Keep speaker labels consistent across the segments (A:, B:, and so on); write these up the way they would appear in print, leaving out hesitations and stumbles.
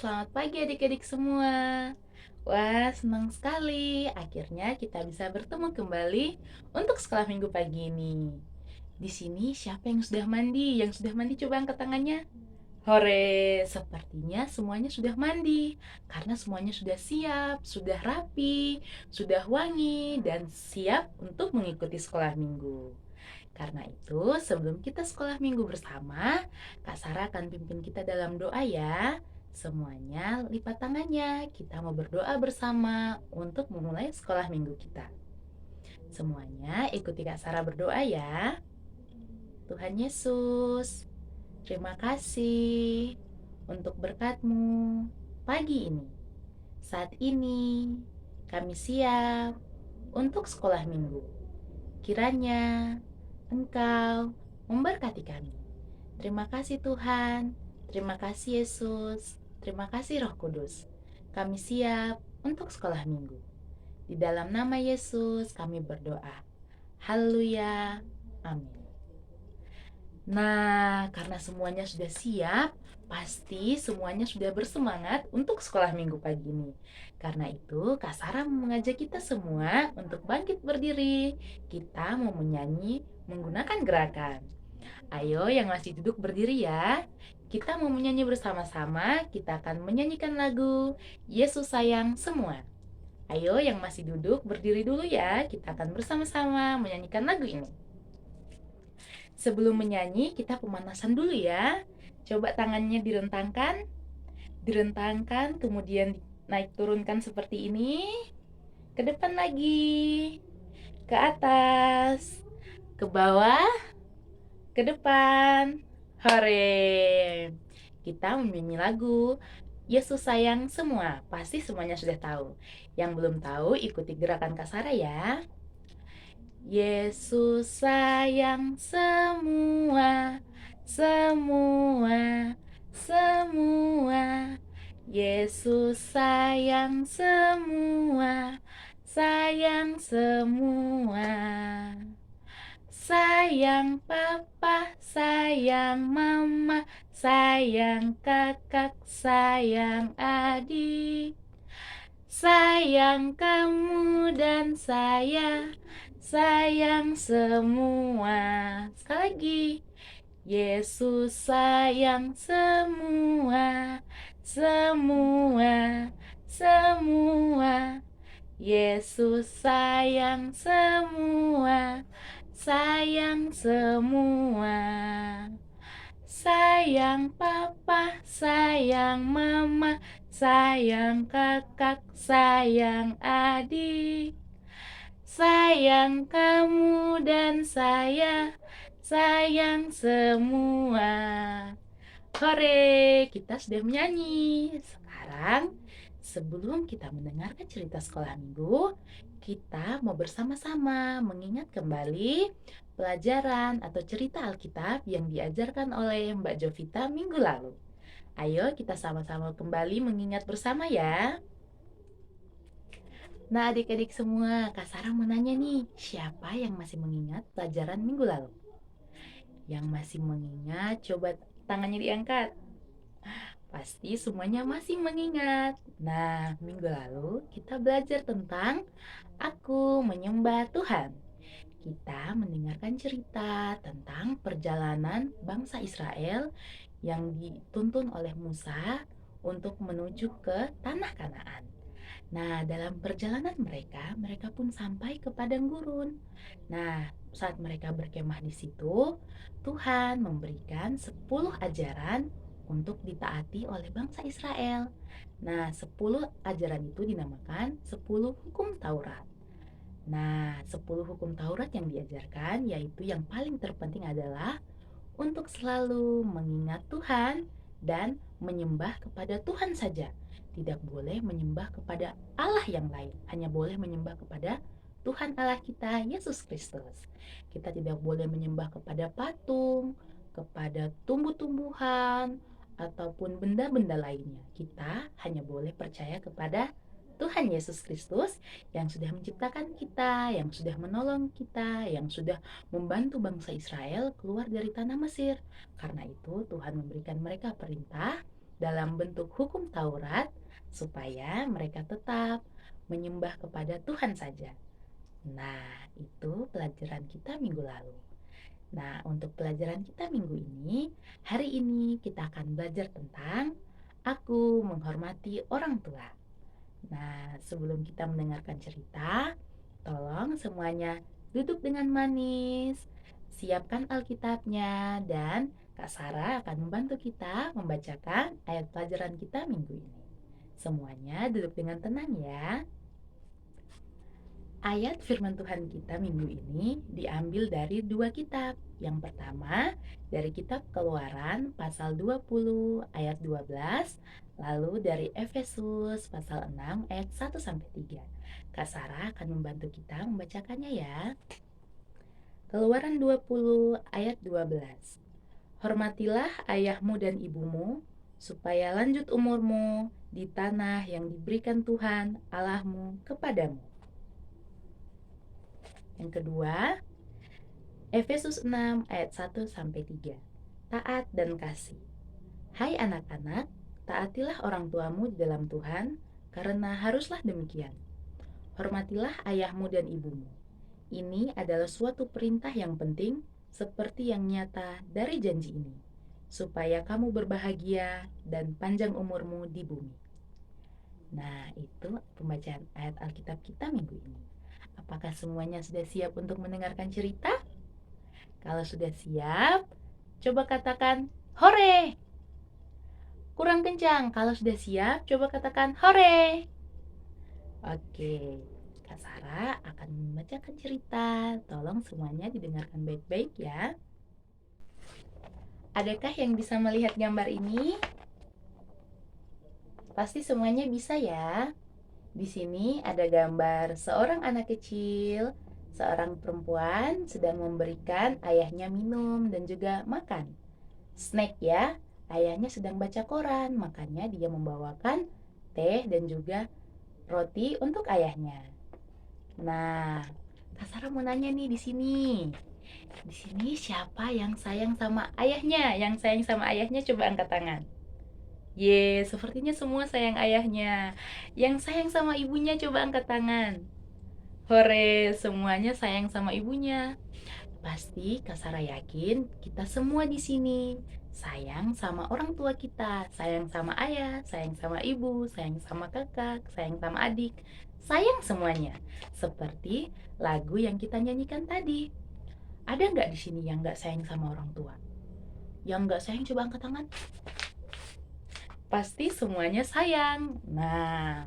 A: Selamat pagi adik-adik semua. Wah, senang sekali. Akhirnya kita bisa bertemu kembali untuk sekolah minggu pagi ini. Di sini siapa yang sudah mandi? Yang sudah mandi coba angkat tangannya. Hore, sepertinya semuanya sudah mandi karena semuanya sudah siap, sudah rapi, sudah wangi dan siap untuk mengikuti sekolah minggu. Karena itu, sebelum kita sekolah minggu bersama, Kak Sarah akan pimpin kita dalam doa ya. Semuanya lipat tangannya, kita mau berdoa bersama untuk memulai sekolah minggu kita. Semuanya ikuti Kak Sarah berdoa ya. Tuhan Yesus, terima kasih untuk berkat-Mu pagi ini. Saat ini kami siap untuk sekolah minggu. Kiranya Engkau memberkati kami. Terima kasih Tuhan, terima kasih Yesus, terima kasih Roh Kudus. Kami siap untuk sekolah minggu. Di dalam nama Yesus kami berdoa. Haleluya. Amin. Nah, karena semuanya sudah siap, pasti semuanya sudah bersemangat untuk sekolah minggu pagi ini. Karena itu, Kak Sarah mengajak kita semua untuk bangkit berdiri. Kita mau menyanyi menggunakan gerakan. Ayo yang masih duduk berdiri ya. Kita mau menyanyi bersama-sama, kita akan menyanyikan lagu Yesus Sayang Semua. Ayo yang masih duduk berdiri dulu ya, kita akan bersama-sama menyanyikan lagu ini. Sebelum menyanyi, kita pemanasan dulu ya. Coba tangannya direntangkan, kemudian naik turunkan seperti ini. Ke depan lagi, ke atas, ke bawah, ke depan. Hore! Kita menyanyi lagu Yesus Sayang Semua. Pasti semuanya sudah tahu. Yang belum tahu, ikuti gerakan Kak Sarah ya. Yesus sayang semua, semua, semua. Yesus sayang semua, sayang semua. Sayang papa, sayang mama, sayang kakak, sayang adik. Sayang kamu dan saya, sayang semua. Sekali lagi. Yesus sayang semua, semua, semua. Yesus sayang semua, sayang semua. Sayang papa, sayang mama, sayang kakak, sayang adik. Sayang kamu dan saya, sayang semua. Hore, kita sudah menyanyi. Sekarang, sebelum kita mendengarkan cerita sekolah minggu, kita mau bersama-sama mengingat kembali pelajaran atau cerita Alkitab yang diajarkan oleh Mbak Jovita minggu lalu. Ayo kita sama-sama kembali mengingat bersama ya. Nah adik-adik semua, Kak Sarah mau nanya nih, siapa yang masih mengingat pelajaran minggu lalu? Yang masih mengingat, coba tangannya diangkat. Pasti semuanya masih mengingat. Nah, minggu lalu kita belajar tentang aku menyembah Tuhan. Kita mendengarkan cerita tentang perjalanan bangsa Israel yang dituntun oleh Musa untuk menuju ke tanah Kanaan. Nah, dalam perjalanan mereka, mereka pun sampai ke padang gurun. Nah, saat mereka berkemah di situ, Tuhan memberikan 10 ajaran untuk ditaati oleh bangsa Israel. Nah, 10 ajaran itu dinamakan 10 hukum Taurat. Nah, 10 hukum Taurat yang diajarkan yaitu yang paling terpenting adalah untuk selalu mengingat Tuhan dan menyembah kepada Tuhan saja. Tidak boleh menyembah kepada Allah yang lain, hanya boleh menyembah kepada Tuhan Allah kita, Yesus Kristus. Kita tidak boleh menyembah kepada patung, kepada tumbuh-tumbuhan, ataupun benda-benda lainnya. Kita hanya boleh percaya kepada Tuhan Yesus Kristus yang sudah menciptakan kita, yang sudah menolong kita, yang sudah membantu bangsa Israel keluar dari tanah Mesir. Karena itu Tuhan memberikan mereka perintah dalam bentuk hukum Taurat supaya mereka tetap menyembah kepada Tuhan saja. Nah, itu pelajaran kita minggu lalu. Nah, untuk pelajaran kita minggu ini, hari ini kita akan belajar tentang aku menghormati orang tua. Nah, sebelum kita mendengarkan cerita, tolong semuanya duduk dengan manis, siapkan Alkitabnya, dan Kak Sarah akan membantu kita membacakan ayat pelajaran kita minggu ini. Semuanya duduk dengan tenang ya. Ayat firman Tuhan kita minggu ini diambil dari dua kitab. Yang pertama dari kitab Keluaran pasal 20 ayat 12, lalu dari Efesus pasal 6 ayat 1 sampai 3. Kak Sarah akan membantu kita membacakannya ya. Keluaran 20 ayat 12. Hormatilah ayahmu dan ibumu supaya lanjut umurmu di tanah yang diberikan Tuhan Allahmu kepadamu. Yang kedua, Efesus 6 ayat 1 sampai 3. Taat dan kasih. Hai anak-anak, taatilah orang tuamu di dalam Tuhan, karena haruslah demikian. Hormatilah ayahmu dan ibumu. Ini adalah suatu perintah yang penting, seperti yang nyata dari janji ini, supaya kamu berbahagia dan panjang umurmu di bumi. Nah, itu pembacaan ayat Alkitab kita minggu ini. Apakah semuanya sudah siap untuk mendengarkan cerita? Kalau sudah siap, coba katakan hore. Kurang kencang. Kalau sudah siap, coba katakan hore. Oke, Kak Sarah akan membacakan cerita. Tolong semuanya didengarkan baik-baik ya. Adakah yang bisa melihat gambar ini? Pasti semuanya bisa ya. Di sini ada gambar seorang anak kecil, seorang perempuan sedang memberikan ayahnya minum dan juga makan. Snack ya, ayahnya sedang baca koran, makanya dia membawakan teh dan juga roti untuk ayahnya. Nah, Kak Sarah mau nanya nih di sini. Di sini siapa yang sayang sama ayahnya? Yang sayang sama ayahnya coba angkat tangan. Ye, sepertinya semua sayang ayahnya. Yang sayang sama ibunya coba angkat tangan. Hore, semuanya sayang sama ibunya. Pasti Kak Sarah yakin kita semua di sini sayang sama orang tua kita, sayang sama ayah, sayang sama ibu, sayang sama kakak, sayang sama adik, sayang semuanya. Seperti lagu yang kita nyanyikan tadi. Ada nggak di sini yang nggak sayang sama orang tua? Yang nggak sayang coba angkat tangan. Pasti semuanya sayang. Nah,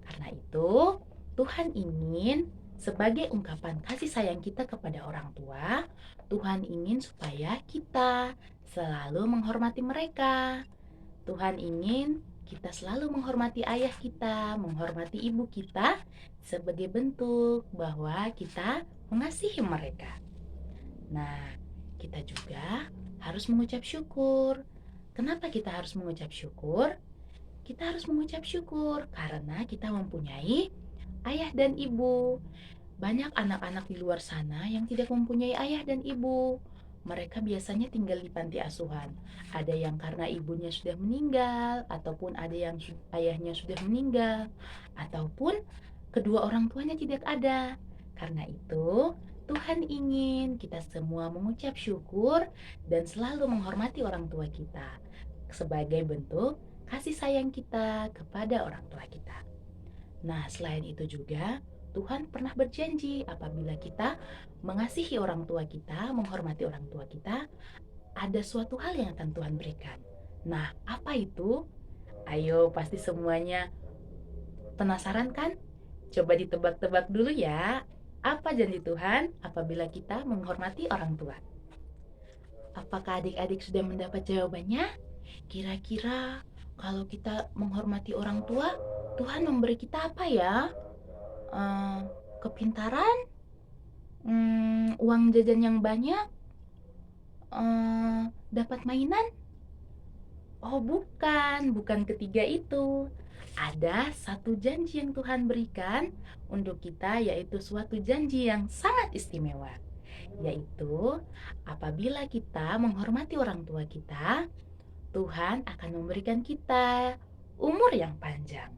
A: karena itu Tuhan ingin sebagai ungkapan kasih sayang kita kepada orang tua, Tuhan ingin supaya kita selalu menghormati mereka. Tuhan ingin kita selalu menghormati ayah kita, menghormati ibu kita sebagai bentuk bahwa kita mengasihi mereka. Nah, kita juga harus mengucap syukur. Kenapa kita harus mengucap syukur? Kita harus mengucap syukur karena kita mempunyai ayah dan ibu. Banyak anak-anak di luar sana yang tidak mempunyai ayah dan ibu. Mereka biasanya tinggal di panti asuhan. Ada yang karena ibunya sudah meninggal, ataupun ada yang ayahnya sudah meninggal, ataupun kedua orang tuanya tidak ada. Karena itu, Tuhan ingin kita semua mengucap syukur dan selalu menghormati orang tua kita sebagai bentuk kasih sayang kita kepada orang tua kita. Nah, selain itu juga Tuhan pernah berjanji apabila kita mengasihi orang tua kita, menghormati orang tua kita, ada suatu hal yang akan Tuhan berikan. Nah, apa itu? Ayo, pasti semuanya penasaran kan? Coba ditebak-tebak dulu ya. Apa janji Tuhan apabila kita menghormati orang tua? Apakah adik-adik sudah mendapat jawabannya? Kira-kira kalau kita menghormati orang tua, Tuhan memberi kita apa ya? Kepintaran? Uang jajan yang banyak? Dapat mainan? Oh bukan ketiga itu. Ada satu janji yang Tuhan berikan untuk kita, yaitu suatu janji yang sangat istimewa. Yaitu apabila kita menghormati orang tua kita, Tuhan akan memberikan kita umur yang panjang.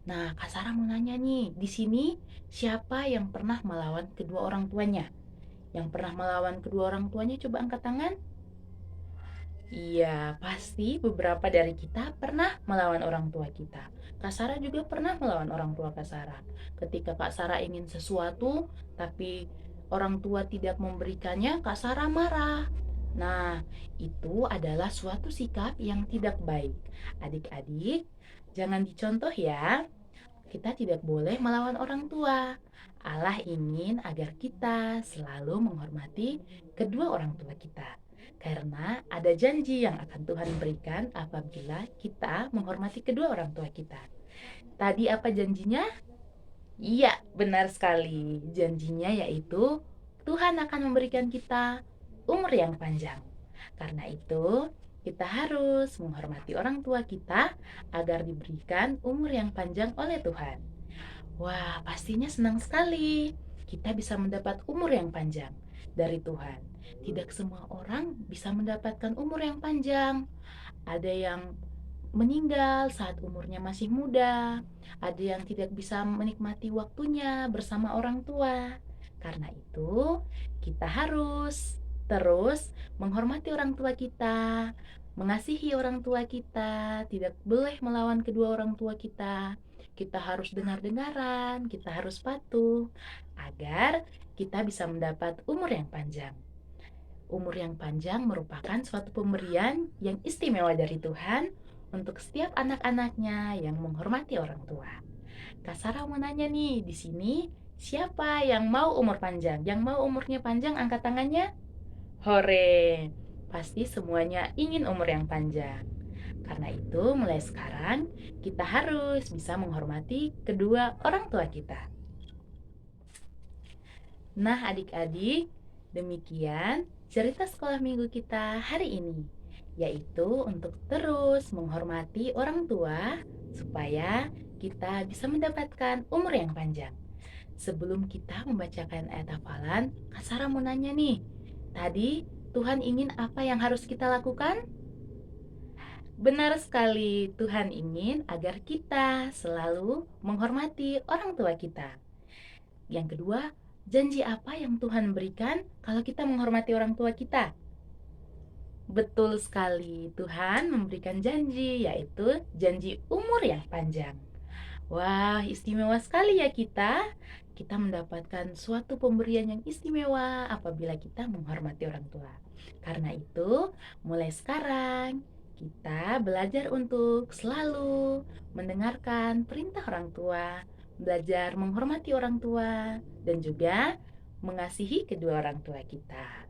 A: Nah, Kak Sarah mau nanya nih, di sini siapa yang pernah melawan kedua orang tuanya? Yang pernah melawan kedua orang tuanya coba angkat tangan. Iya, pasti beberapa dari kita pernah melawan orang tua kita. Kak Sarah juga pernah melawan orang tua Kak Sarah. Ketika Kak Sarah ingin sesuatu, tapi orang tua tidak memberikannya, Kak Sarah marah. Nah, itu adalah suatu sikap yang tidak baik. Adik-adik, jangan dicontoh ya. Kita tidak boleh melawan orang tua. Allah ingin agar kita selalu menghormati kedua orang tua kita. Karena ada janji yang akan Tuhan berikan apabila kita menghormati kedua orang tua kita. Tadi apa janjinya? Iya, benar sekali. Janjinya yaitu Tuhan akan memberikan kita umur yang panjang. Karena itu, kita harus menghormati orang tua kita agar diberikan umur yang panjang oleh Tuhan. Wah, pastinya senang sekali. Kita bisa mendapat umur yang panjang dari Tuhan. Tidak semua orang bisa mendapatkan umur yang panjang. Ada yang meninggal saat umurnya masih muda, ada yang tidak bisa menikmati waktunya bersama orang tua. Karena itu, kita harus terus menghormati orang tua kita, mengasihi orang tua kita, tidak boleh melawan kedua orang tua kita. Kita harus dengar-dengaran, kita harus patuh agar kita bisa mendapat umur yang panjang. Umur yang panjang merupakan suatu pemberian yang istimewa dari Tuhan untuk setiap anak-anaknya yang menghormati orang tua. Kak Sarah mau nanya nih, di sini siapa yang mau umur panjang? Yang mau umurnya panjang angkat tangannya? Hore! Pasti semuanya ingin umur yang panjang. Karena itu, mulai sekarang kita harus bisa menghormati kedua orang tua kita. Nah, adik-adik, demikian cerita sekolah minggu kita hari ini, yaitu untuk terus menghormati orang tua supaya kita bisa mendapatkan umur yang panjang. Sebelum kita membacakan ayat hafalan, Kak Sarah mau nanya nih, tadi Tuhan ingin apa yang harus kita lakukan? Benar sekali, Tuhan ingin agar kita selalu menghormati orang tua kita. Yang kedua, janji apa yang Tuhan berikan kalau kita menghormati orang tua kita? Betul sekali, Tuhan memberikan janji, yaitu janji umur yang panjang. Wah, istimewa sekali ya kita. Kita mendapatkan suatu pemberian yang istimewa apabila kita menghormati orang tua. Karena itu, mulai sekarang kita belajar untuk selalu mendengarkan perintah orang tua, belajar menghormati orang tua, dan juga mengasihi kedua orang tua kita.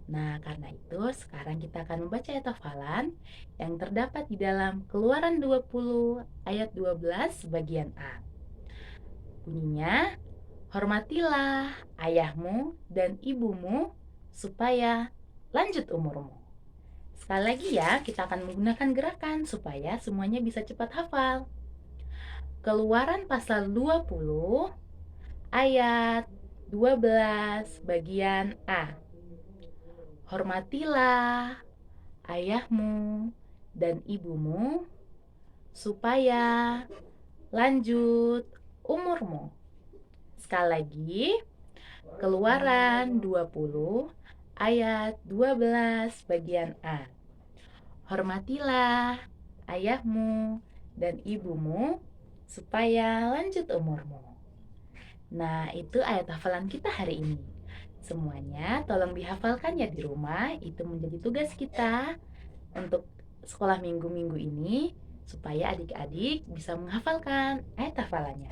A: Nah, karena itu sekarang kita akan membaca ayat hafalan yang terdapat di dalam Keluaran 20 ayat 12 bagian A. Bunyinya, hormatilah ayahmu dan ibumu supaya lanjut umurmu. Sekali lagi ya, kita akan menggunakan gerakan supaya semuanya bisa cepat hafal. Keluaran pasal 20 ayat 12 bagian A. Hormatilah ayahmu dan ibumu supaya lanjut umurmu. Sekali lagi, Keluaran 20 ayat 12 bagian A. Hormatilah ayahmu dan ibumu supaya lanjut umurmu. Nah, itu ayat hafalan kita hari ini. Semuanya tolong dihafalkan ya di rumah. Itu menjadi tugas kita untuk sekolah minggu-minggu ini supaya adik-adik bisa menghafalkan ayat hafalannya.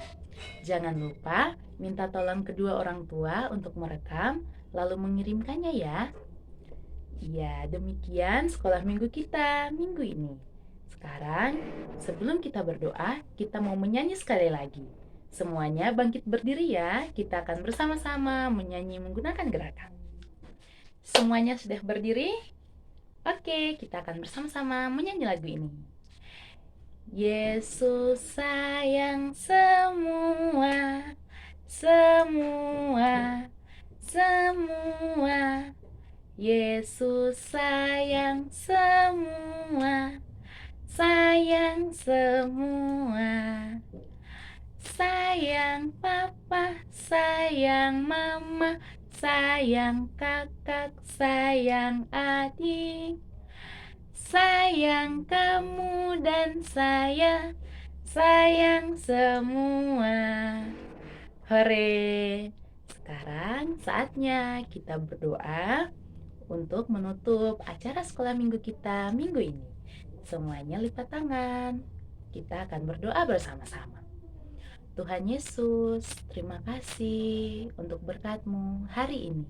A: Jangan lupa minta tolong kedua orang tua untuk merekam lalu mengirimkannya ya. Ya, demikian sekolah minggu kita minggu ini. Sekarang, sebelum kita berdoa, kita mau menyanyi sekali lagi. Semuanya bangkit berdiri ya. Kita akan bersama-sama menyanyi menggunakan gerakan. Semuanya sudah berdiri? Oke, kita akan bersama-sama menyanyi lagu ini. Yesus sayang semua, semua, semua. Yesus sayang semua, sayang semua. Sayang papa, sayang mama, sayang kakak, sayang adik. Sayang kamu dan saya, sayang semua. Hore! Sekarang saatnya kita berdoa untuk menutup acara sekolah minggu kita minggu ini. Semuanya lipat tangan. Kita akan berdoa bersama-sama. Tuhan Yesus, terima kasih untuk berkat-Mu hari ini.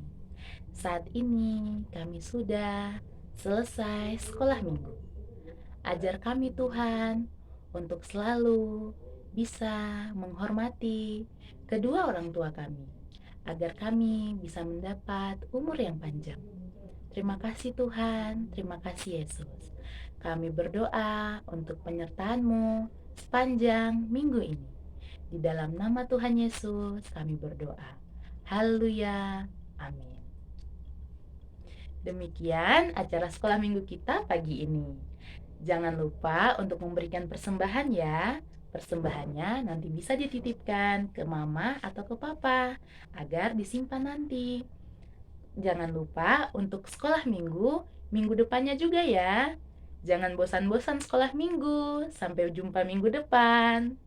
A: Saat ini kami sudah selesai sekolah minggu. Ajar kami Tuhan untuk selalu bisa menghormati kedua orang tua kami, agar kami bisa mendapat umur yang panjang. Terima kasih Tuhan, terima kasih Yesus. Kami berdoa untuk penyertaan-Mu sepanjang minggu ini. Di dalam nama Tuhan Yesus kami berdoa. Haleluya. Amin. Demikian acara sekolah minggu kita pagi ini. Jangan lupa untuk memberikan persembahan ya. Persembahannya nanti bisa dititipkan ke mama atau ke papa agar disimpan nanti. Jangan lupa untuk sekolah minggu, minggu depannya juga ya. Jangan bosan-bosan sekolah minggu. Sampai jumpa minggu depan.